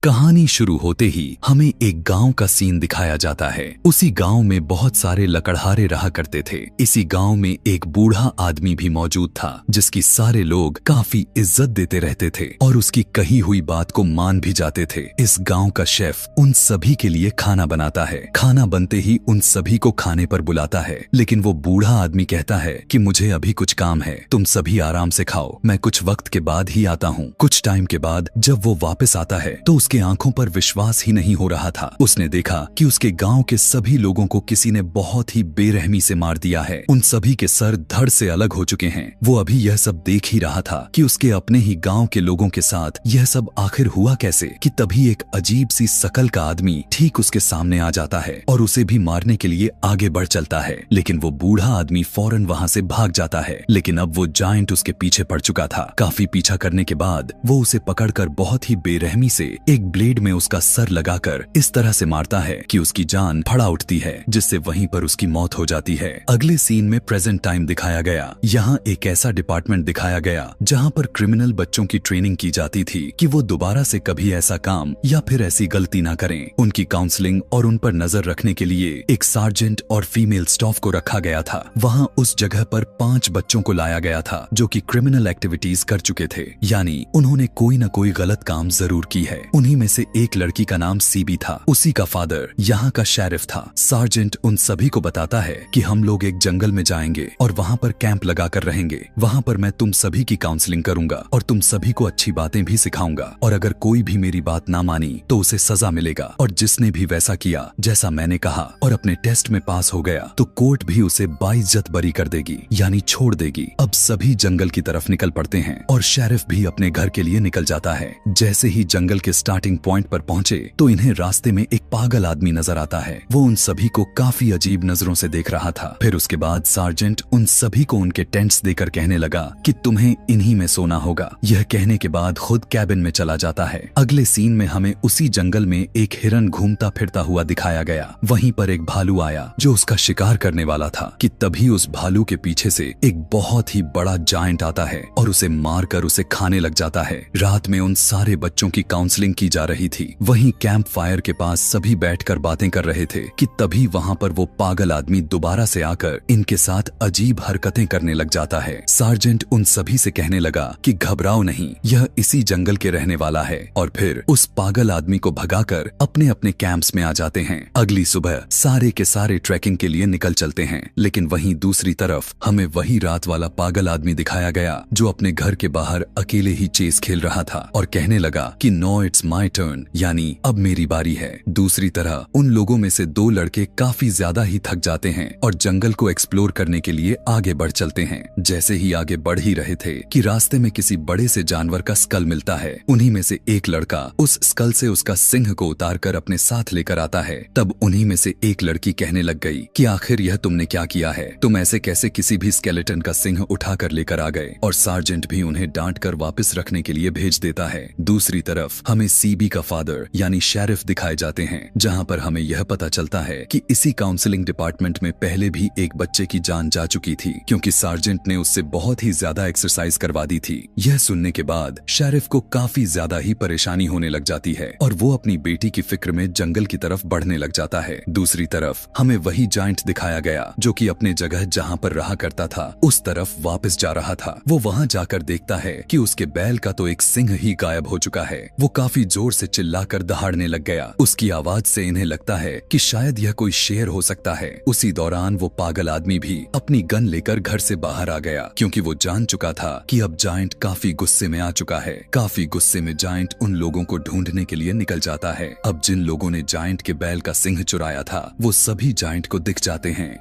कहानी शुरू होते ही हमें एक गांव का सीन दिखाया जाता है। उसी गांव में बहुत सारे लकड़हारे रहा करते थे। इसी गांव में एक बूढ़ा आदमी भी मौजूद था जिसकी सारे लोग काफी इज्जत देते रहते थे और उसकी कही हुई बात को मान भी जाते थे। इस गांव का शेफ उन सभी के लिए खाना बनाता है। खाना बनते ही उन सभी को खाने पर बुलाता है, लेकिन वो बूढ़ा आदमी कहता है कि मुझे अभी कुछ काम है, तुम सभी आराम से खाओ, मैं कुछ वक्त के बाद ही आता हूँ। कुछ टाइम के बाद जब वो वापस आता है तो उसके आंखों पर विश्वास ही नहीं हो रहा था। उसने देखा कि उसके गांव के सभी लोगों को किसी ने बहुत ही बेरहमी से मार दिया है। उन सभी के सर धड़ से अलग हो चुके हैं। वो अभी यह सब देख ही रहा था कि उसके अपने ही गांव के लोगों के साथ यह सब आखिर हुआ कैसे, कि तभी एक अजीब सी शकल का आदमी ठीक उसके सामने आ जाता है और उसे भी मारने के लिए आगे बढ़ चलता है। लेकिन वो बूढ़ा आदमी फौरन वहां से भाग जाता है। लेकिन अब वो जायंट उसके पीछे पड़ चुका था। काफी पीछा करने के बाद वो उसे पकड़कर बहुत ही बेरहमी से एक ब्लेड में उसका सर लगाकर इस तरह से मारता है कि उसकी जान फड़ा उठती है, जिससे वहीं पर उसकी मौत हो जाती है। अगले सीन में प्रेजेंट टाइम दिखाया गया। यहाँ एक ऐसा डिपार्टमेंट दिखाया गया जहाँ पर क्रिमिनल बच्चों की ट्रेनिंग की जाती थी कि वो दोबारा से कभी ऐसा काम या फिर ऐसी गलती ना करें। उनकी काउंसलिंग और उन पर नजर रखने के लिए एक सार्जेंट और फीमेल स्टाफ को रखा गया था। वहाँ उस जगह पर 5 बच्चों को लाया गया था जो कि क्रिमिनल एक्टिविटीज कर चुके थे, यानी उन्होंने कोई न कोई गलत काम जरूर की है। उन्हीं में से एक लड़की का नाम सीबी था। उसी का फादर यहाँ का शेरिफ था। सार्जेंट उन सभी को बताता है कि हम लोग एक जंगल में जाएंगे और वहाँ पर कैंप लगा कर रहेंगे। वहाँ पर मैं तुम सभी की काउंसलिंग करूंगा और तुम सभी को अच्छी बातें भी सिखाऊंगा, और अगर कोई भी मेरी बात ना मानी तो उसे सजा मिलेगा। और जिसने भी वैसा किया जैसा मैंने कहा और अपने टेस्ट में पास हो गया तो कोर्ट भी उसे बाइज्जत बरी कर देगी, यानी छोड़ देगी। अब सभी जंगल की तरफ निकल पड़ते हैं और शेरिफ भी अपने घर के लिए निकल जाता है। जैसे ही जंगल के स्टार्टिंग पॉइंट पर पहुंचे तो इन्हें रास्ते में एक पागल आदमी नजर आता है। वो उन सभी को काफी अजीब नजरों से देख रहा था। फिर उसके बाद सार्जेंट उन सभी को उनके टेंट्स देकर कहने लगा कि तुम्हें इन्हीं में सोना होगा। यह कहने के बाद खुद कैबिन में चला जाता है। अगले सीन में हमें उसी जंगल में एक हिरन घूमता फिरता हुआ दिखाया गया। वहीं पर एक भालू आया जो उसका शिकार करने वाला था कि तभी उस भालू के पीछे से एक बहुत ही बड़ा जायंट आता है और उसे मारकर उसे खाने लग जाता है। रात में उन सारे बच्चों की काउंसलिंग की जा रही थी। वहीं कैंप फायर के पास सभी बैठकर बातें कर रहे थे कि तभी वहां पर वो पागल आदमी दोबारा से आकर इनके साथ अजीब हरकतें करने लग जाता है। सार्जेंट उन सभी से कहने लगा कि घबराओ नहीं, यह इसी जंगल के रहने वाला है, और फिर उस पागल आदमी को भगाकर अपने अपने कैंप्स में आ जाते हैं। अगली सुबह सारे के सारे ट्रैकिंग के लिए निकल चलते हैं। लेकिन वहीं दूसरी तरफ हमें वही रात वाला पागल आदमी दिखाया गया जो अपने घर के बाहर अकेले ही चेस खेल रहा था और कहने लगा कि नो इट्स माय टर्न, यानी अब मेरी बारी है। दूसरी तरह उन लोगों में से 2 लड़के काफी ज्यादा ही थक जाते हैं और जंगल को एक्सप्लोर करने के लिए आगे बढ़ चलते हैं। जैसे ही आगे बढ़ ही रहे थे कि रास्ते में किसी बड़े से जानवर का स्कल मिलता है। उन्हीं में से एक लड़का उस स्कल से उसका सिंह को उतारकर अपने साथ लेकर आता है। तब उन्हीं में से एक लड़की कहने लग गई कि आखिर यह तुमने क्या किया है, तुम ऐसे कैसे किसी भी स्केलेटन का सिंह उठाकर लेकर आ गए। और सार्जेंट भी उन्हें डांट कर वापस रखने के लिए भेज देता है। दूसरी तरफ हमें सीबी का फादर यानी शेरिफ दिखाए जाते हैं, जहां पर हमें यह पता चलता है कि इसी काउंसलिंग डिपार्टमेंट में पहले भी एक बच्चे की जान जा चुकी थी क्योंकि सार्जेंट ने उससे बहुत ही ज्यादा एक्सरसाइज करवा दी थी। यह सुनने के बाद शेरिफ को काफी ज्यादा ही परेशानी होने लग जाती है और वो अपनी बेटी की फिक्र में जंगल की तरफ बढ़ने लग जाता है। दूसरी तरफ हमें वही जायंट दिखाया गया जो कि अपने जगह जहां पर रहा करता था उस तरफ वापस जा रहा था। वो वहां जाकर देखता है कि उसके बैल का तो एक सिंह ही गायब हो चुका है। वो काफी जोर से चिल्लाकर दहाड़ने लग गया। उसकी आवाज से इन्हें लगता है कि शायद यह कोई शेर हो सकता है। उसी दौरान वो पागल आदमी भी अपनी गन लेकर घर से बाहर आ गया क्योंकि वो जान चुका था कि अब जायंट काफी गुस्से में आ चुका है। काफी गुस्से में जायंट उन लोगों को ढूंढने के लिए निकल जाता है। अब जिन लोगों ने जायंट के बैल का सिंह चुराया था वो सभी जायंट को दिख जाते हैं।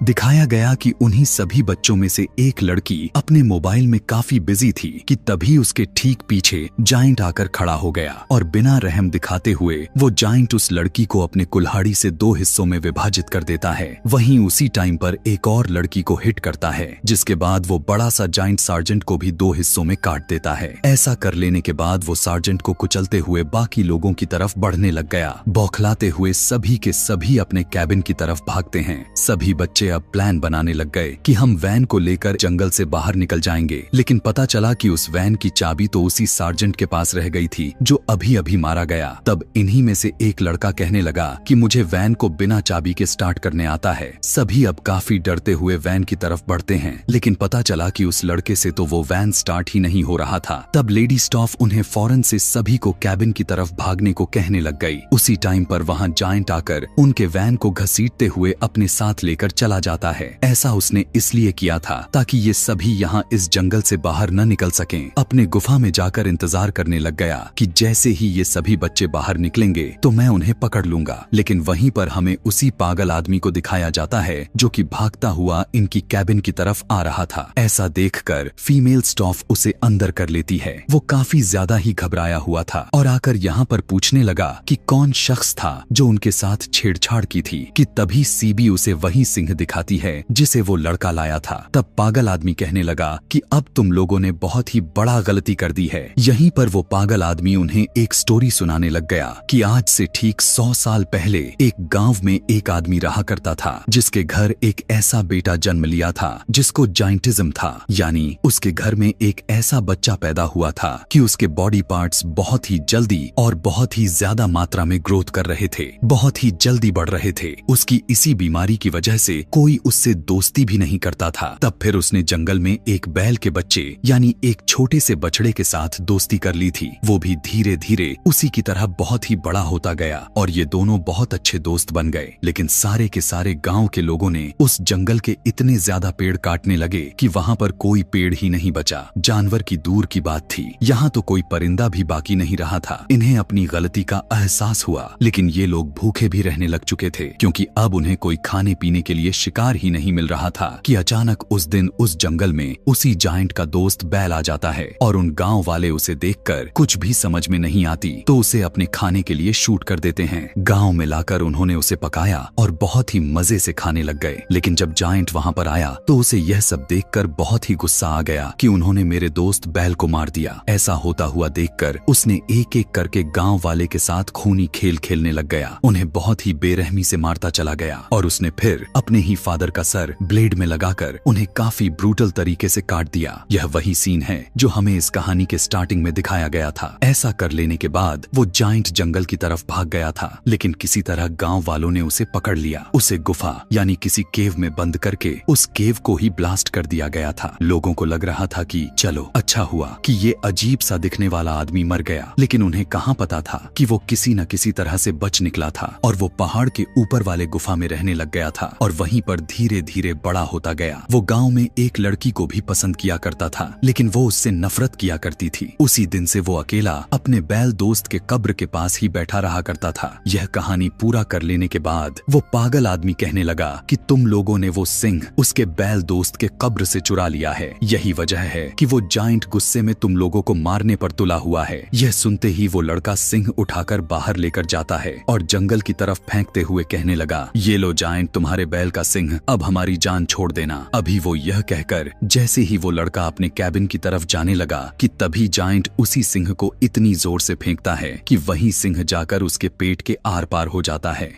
दिखाया गया कि उन्हीं सभी बच्चों में से एक लड़की अपने मोबाइल में काफी बिजी थी कि तभी उसके ठीक पीछे जायंट आकर खड़ा हो गया और बिना रहम दिखाते हुए वो जायंट उस लड़की को अपने कुल्हाड़ी से 2 हिस्सों में विभाजित कर देता है। वहीं उसी टाइम पर एक और लड़की को हिट करता है, जिसके बाद वो बड़ा सा जायंट सार्जेंट को भी 2 हिस्सों में काट देता है। ऐसा कर लेने के बाद वो सार्जेंट को कुचलते हुए बाकी लोगों की तरफ बढ़ने लग गया। बौखलाते हुए सभी के सभी अपने कैबिन की तरफ भागते हैं। सभी बच्चे बच्चे अब प्लान बनाने लग गए कि हम वैन को लेकर जंगल से बाहर निकल जाएंगे, लेकिन पता चला कि उस वैन की चाबी तो उसी सार्जेंट के पास रह गई थी जो अभी अभी मारा गया। तब इन्हीं में से एक लड़का कहने लगा कि मुझे वैन को बिना चाबी के स्टार्ट करने आता है। सभी अब काफी डरते हुए वैन की तरफ बढ़ते हैं, लेकिन पता चला कि उस लड़के से तो वो वैन स्टार्ट ही नहीं हो रहा था। तब लेडी स्टाफ उन्हें फौरन से सभी को कैबिन की तरफ भागने को कहने लग गई। उसी टाइम पर वहाँ जायंट आकर उनके वैन को घसीटते हुए अपने साथ लेकर चला जाता है। ऐसा उसने इसलिए किया था ताकि ये सभी यहाँ इस जंगल से बाहर न निकल सकें। अपने गुफा में जाकर इंतजार करने लग गया कि जैसे ही ये सभी बच्चे बाहर निकलेंगे तो मैं उन्हें पकड़ लूंगा। लेकिन वहीं पर हमें उसी पागल आदमी को दिखाया जाता है जो कि भागता हुआ इनकी कैबिन की तरफ आ रहा था। ऐसा देखकर फीमेल स्टाफ उसे अंदर कर लेती है। वो काफी ज्यादा ही घबराया हुआ था और आकर यहाँ पर पूछने लगा कि कौन शख्स था जो उनके साथ छेड़छाड़ की थी, कि तभी सीबी उसे वही सिंह दिखाती है जिसे वो लड़का लाया था। तब पागल आदमी कहने लगा कि अब तुम लोगों ने बहुत ही बड़ा गलती कर दी है। यहीं पर वो पागल आदमी उन्हें एक स्टोरी सुनाने लग गया कि आज से ठीक 100 साल पहले एक गांव में एक आदमी रहा करता था जिसके घर एक ऐसा बेटा जन्म लिया था जिसको जाइंटिज्म था, यानी उसके घर में एक ऐसा बच्चा पैदा हुआ था कि उसके बॉडी पार्ट्स बहुत ही जल्दी और बहुत ही ज्यादा मात्रा में ग्रोथ कर रहे थे, बहुत ही जल्दी बढ़ रहे थे। उसकी इसी बीमारी की वजह से कोई उससे दोस्ती भी नहीं करता था। तब फिर उसने जंगल में एक बैल के बच्चे यानी एक छोटे से बछड़े के साथ दोस्ती कर ली थी। वो भी धीरे धीरे उसी की तरह बहुत ही बड़ा होता गया और ये दोनों बहुत अच्छे दोस्त बन गए। लेकिन सारे के सारे गांव के लोगों ने उस जंगल के इतने ज्यादा पेड़ काटने लगे कि वहाँ पर कोई पेड़ ही नहीं बचा। जानवर की दूर की बात थी, यहाँ तो कोई परिंदा भी बाकी नहीं रहा था। इन्हें अपनी गलती का एहसास हुआ, लेकिन ये लोग भूखे भी रहने लग चुके थे क्योंकि अब उन्हें कोई खाने पीने के लिए शिकार ही नहीं मिल रहा था कि अचानक उस दिन उस जंगल में उसी जायंट का दोस्त बैल आ जाता है और उन गांव वाले उसे देखकर कुछ भी समझ में नहीं आती तो उसे अपने खाने के लिए शूट कर देते हैं। गांव में लाकर उन्होंने उसे पकाया और बहुत ही मजे से खाने लग गए। लेकिन जब जायंट वहां पर आया तो उसे यह सब देखकर बहुत ही गुस्सा आ गया कि उन्होंने मेरे दोस्त बैल को मार दिया। ऐसा होता हुआ देखकर उसने एक एक करके गांव वाले के साथ खूनी खेल खेलने लग गया। उन्हें बहुत ही बेरहमी से मारता चला गया और उसने फिर अपने ही फादर का सर ब्लेड में लगाकर उन्हें काफी ब्रूटल तरीके से काट दिया। यह वही सीन है जो हमें इस कहानी के स्टार्टिंग में दिखाया गया था। ऐसा कर लेने के बाद वो जायंट जंगल की तरफ भाग गया था, लेकिन किसी तरह गांव वालों ने उसे पकड़ लिया। उसे गुफा यानी किसी केव में बंद करके उस केव को ही ब्लास्ट कर दिया गया था। लोगों को लग रहा था कि चलो अच्छा हुआ कि ये अजीब सा दिखने वाला आदमी मर गया, लेकिन उन्हें कहाँ पता था कि वो किसी न किसी तरह से बच निकला था और वो पहाड़ के ऊपर वाले गुफा में रहने लग गया था और वहीं पर धीरे धीरे बड़ा होता गया। वो गांव में एक लड़की को भी पसंद किया करता था, लेकिन वो उससे नफरत किया करती थी। उसी दिन से वो अकेला अपने बैल दोस्त के कब्र के पास ही बैठा रहा करता था। यह कहानी पूरा कर लेने के बाद वो पागल आदमी कहने लगा कि तुम लोगों ने वो सिंह उसके बैल दोस्त के कब्र से चुरा लिया है। यही वजह है कि वो जायंट गुस्से में तुम लोगों को मारने पर तुला हुआ है। यह सुनते ही वो लड़का सिंह उठाकर बाहर लेकर जाता है और जंगल की तरफ फेंकते हुए कहने लगा, ये लो जायंट तुम्हारे बैल का सिंह, अब हमारी जान छोड़ देना। अभी वो यह कहकर जैसे ही वो लड़का अपने कैबिन की तरफ जाने लगा कि तभी जायंट उसी सिंह को इतनी जोर से फेंकता है कि वही सिंह जाकर उसके पेट के आर पार हो जाता है,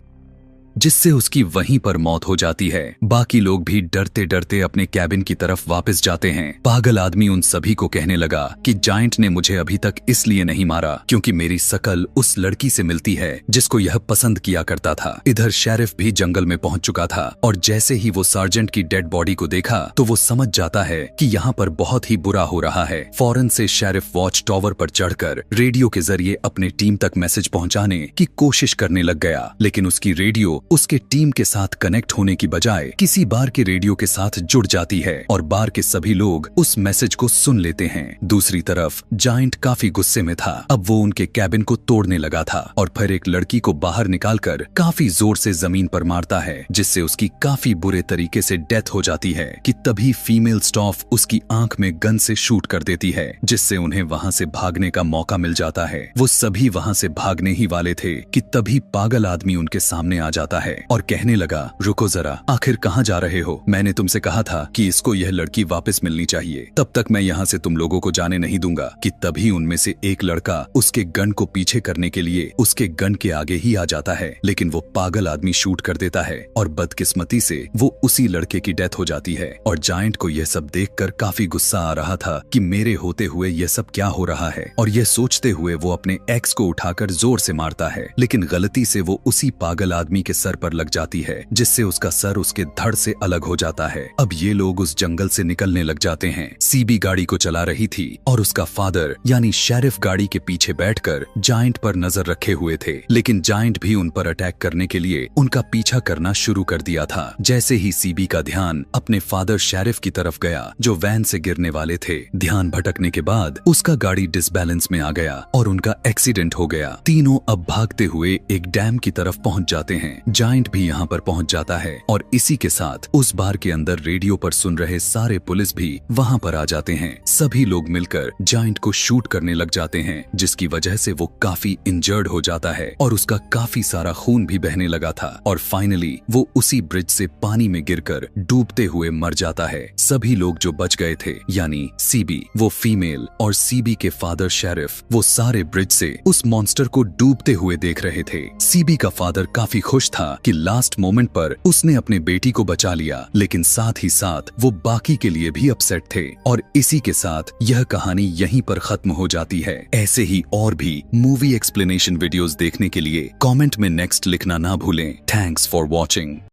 जिससे उसकी वहीं पर मौत हो जाती है। बाकी लोग भी डरते डरते अपने कैबिन की तरफ वापस जाते हैं। पागल आदमी उन सभी को कहने लगा कि जायंट ने मुझे अभी तक इसलिए नहीं मारा क्योंकि मेरी शकल उस लड़की से मिलती है जिसको यह पसंद किया करता था। इधर शेरिफ भी जंगल में पहुंच चुका था और जैसे ही वो सार्जेंट की डेड बॉडी को देखा तो वो समझ जाता है कि यहाँ पर बहुत ही बुरा हो रहा है। फौरन से शेरिफ वॉच टावर पर चढ़कर रेडियो के जरिए अपने टीम तक मैसेज पहुंचाने की कोशिश करने लग गया, लेकिन उसकी रेडियो उसके टीम के साथ कनेक्ट होने की बजाय किसी बार के रेडियो के साथ जुड़ जाती है और बार के सभी लोग उस मैसेज को सुन लेते हैं। दूसरी तरफ जायंट काफी गुस्से में था। अब वो उनके कैबिन को तोड़ने लगा था और फिर एक लड़की को बाहर निकालकर काफी जोर से जमीन पर मारता है, जिससे उसकी काफी बुरे तरीके से डेथ हो जाती है कि तभी फीमेल स्टाफ उसकी आंख में गन से शूट कर देती है, जिससे उन्हें वहां से भागने का मौका मिल जाता है। वो सभी वहां से भागने ही वाले थे कि तभी पागल आदमी उनके सामने आ जाता जाता है और कहने लगा, रुको जरा, आखिर कहाँ जा रहे हो? मैंने तुमसे कहा था कि इसको यह लड़की वापस मिलनी चाहिए, तब तक मैं यहाँ से तुम लोगों को जाने नहीं दूंगा। कि तभी उनमें से एक लड़का उसके गन को पीछे करने के लिए उसके गन के आगे ही आ जाता है, लेकिन वो पागल आदमी शूट कर देता है और बदकिस्मती से वो उसी लड़के की डेथ हो जाती है। और जायंट को यह सब देखकर काफी गुस्सा आ रहा था कि मेरे होते हुए यह सब क्या हो रहा है, और यह सोचते हुए वो अपने एक्स को उठाकर जोर से मारता है, लेकिन गलती से वो उसी पागल आदमी के सर पर लग जाती है, जिससे उसका सर उसके धड़ से अलग हो जाता है। अब ये लोग उस जंगल से निकलने लग जाते हैं। सीबी गाड़ी को चला रही थी और उसका फादर यानी शेरिफ गाड़ी के पीछे बैठकर जायंट पर नजर रखे हुए थे, लेकिन जायंट भी उन पर अटैक करने के लिए उनका पीछा करना शुरू कर दिया था। जैसे ही सीबी का ध्यान अपने फादर शेरिफ की तरफ गया जो वैन से गिरने वाले थे, ध्यान भटकने के बाद उसका गाड़ी डिसबैलेंस में आ गया और उनका एक्सीडेंट हो गया। तीनों अब भागते हुए एक डैम की तरफ पहुंच जाते हैं। जायंट भी यहाँ पर पहुंच जाता है और इसी के साथ उस बार के अंदर रेडियो पर सुन रहे सारे पुलिस भी वहाँ पर आ जाते हैं। सभी लोग मिलकर जायंट को शूट करने लग जाते हैं, जिसकी वजह से वो काफी इंजर्ड हो जाता है और उसका काफी सारा खून भी बहने लगा था और फाइनली वो उसी ब्रिज से पानी में गिरकर डूबते हुए मर जाता है। सभी लोग जो बच गए थे यानी सीबी, वो फीमेल और सीबी के फादर शेरिफ, वो सारे ब्रिज से उस मॉन्स्टर को डूबते हुए देख रहे थे। सीबी का फादर काफी खुश था कि लास्ट मोमेंट पर उसने अपने बेटी को बचा लिया, लेकिन साथ ही साथ वो बाकी के लिए भी अपसेट थे। और इसी के साथ यह कहानी यहीं पर खत्म हो जाती है। ऐसे ही और भी मूवी एक्सप्लेनेशन वीडियोस देखने के लिए कमेंट में नेक्स्ट लिखना ना भूलें। Thanks for watching.